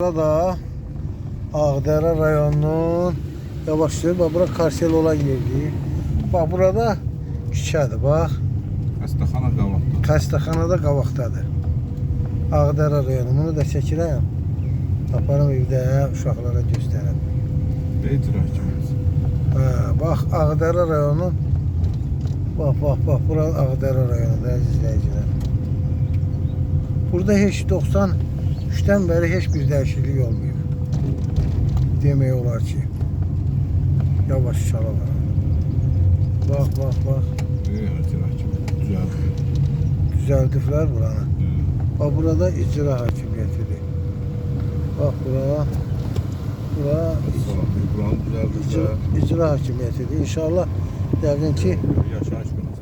Burada Ağdərə rayonunun yavaşlayır. Bak bura karsel olan yerdir. Bak burada küçədir. Bak. Xəstəxana qabaqda. Xəstəxanada qabaqdadır. Ağdərə rayonu. Bunu da çəkirəm. Aparım evdə uşaqlara göstərəm. İcra hakimiyyəti. Bak Ağdərə rayonu. Bak. Bura Ağdərə rayonudur əziz izləyicilər. Burada heç 93'ten beri heç bir dəyişiklik olmuyor. Demək olar ki. Yavaş çalarlar. Bak. İcra hakimiyyəti. Düzəldir. Düzəldiblər buranı. Bak burada icra hakimiyyətidir. Bak bura Buranı düzəldirsə. icra hakimiyyətidir. İnşallah yəqin ki Yaşayış binası.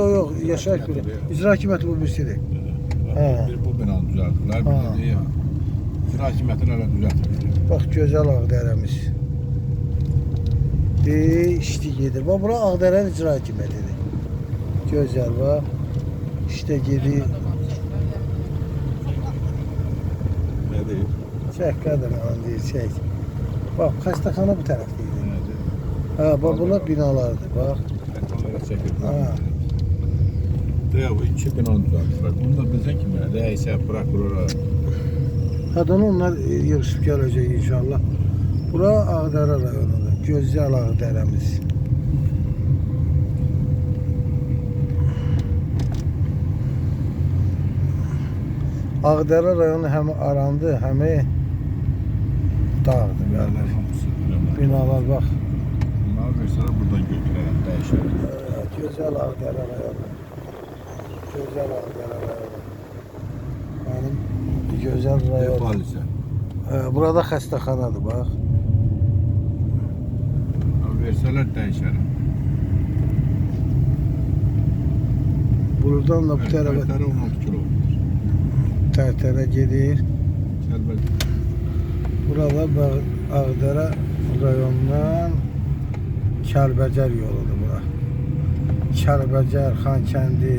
yok yaşayış biri. İcra hakimiyyəti bu birisidir. Bir bu binanı düzəldirlər. Bir də deyir. İcra hakimiyyətini hələ düzəltmir. Bak gözəl Ağdərəmiz. İşte gedir. Bak bura Ağdərə icra hakimiyyətidir. Gözəl bak. İşte gedir. Nə deyir? Çək qadın alan deyir, çək. Bak xəstəxana bu tərəfdəydi. Nə deyir? Bak bunlar binalardır, bak. Kamera çəkir. Ha. Deyir, bu iki binanı düzəldirlər. Bunu da bilsən kimi, rəisə, prokurora. Hadan onlar yığışıb gələcək inşallah. Bura Ağdərə rayonudur. Gözəl Ağdərəmiz. Ağdərə rayonu həm arandı, həm dağdır. Binalar hamısı. Binalar bax. Bunlar versələr buradan götürərəm, dəyişər. Gözəl Ağdərə rayonu. Gözəl Ağdərə rayonu. Mənim gözəl rayon. Polisə. Burada xəstəxanadır, bax. Versələr dəyişərəm. Buradan da bu tərəfə 16 kilometr. Tərtərə gedir. Kəlbəcər. Burada Ağdərə rayonundan Kəlbəcər yoludur bura. Kəlbəcər, Xankəndi.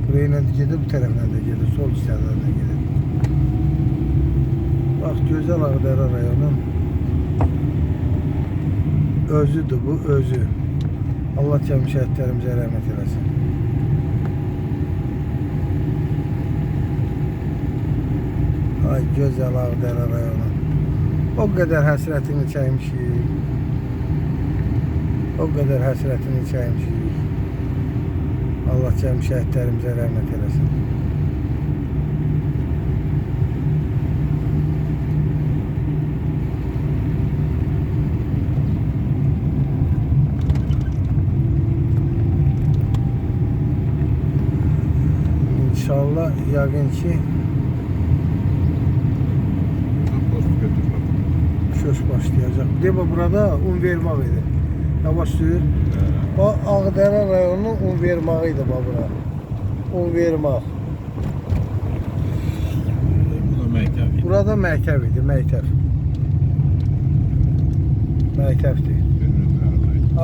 Buraya ilə də gedir, bu tərəflə də gedir, sol hissədən də gedir. Bax, gözəl Ağdərə rayonun özüdür bu, özü. Allah cəmi şəhidlərimizə rəhmət eləsin. Ay gözəl Ağdərə rayonu. O qədər həsrətini çəkmişik. O qədər həsrətini çəkmişik. Allah cəmi şəhidlərimizə rəhmət eləsin. İnşallah yəqin ki söz başlayacaq. Deyib burada un vermək idi. Yavaş sür. O Ağdərə rayonunun un verməyi idi bura. Un vermək. Bu da məktəb. Burada məktəb idi, məktəb. Məktəbdir.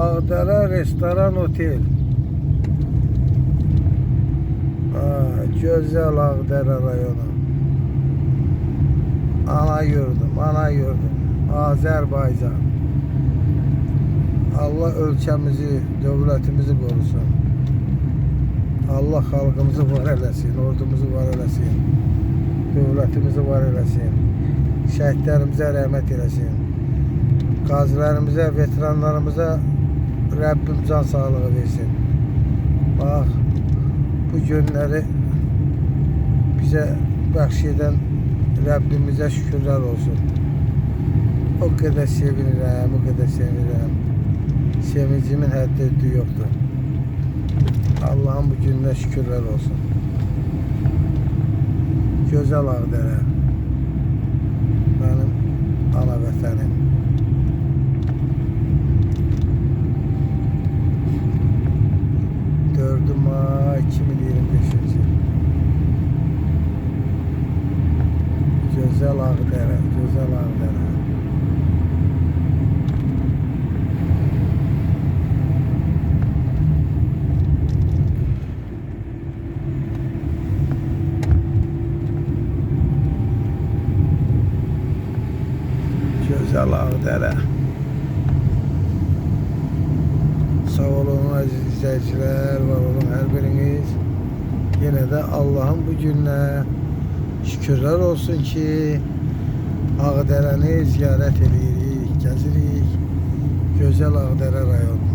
Ağdərə restoran, otel. Gözəl Ağdərə rayonu. Ana yurdum. Azərbaycan. Allah ölkəmizi, dövlətimizi qorusun. Allah xalqımızı var eləsin, ordumuzu var eləsin. Dövlətimizi var eləsin. Şəhidlərimizə rəhmət eləsin. Qazilərimizə, veteranlarımıza Rəbbim can sağlığı versin. Bax, bu günləri bizə bəxş edən Rəbbimizə şükürlər olsun. O qədər sevinirəm, o qədər sevinirəm. Sevincimin həddi yoxdur. Allah'ın bu gününə şükürlər olsun. Gözəl Ağdərə. Mənim ana vətənim. May 2025. Gözəl Ağdərə, gözəl Ağdərə. Gözəl Ağdərə. Sağ olun əziz izləyicilər, var olun hər biriniz. Yenə də Allahın bu gününə şükürlər olsun ki, Ağdərəni ziyarət edirik, gəzirik. Gözəl Ağdərə rayonu.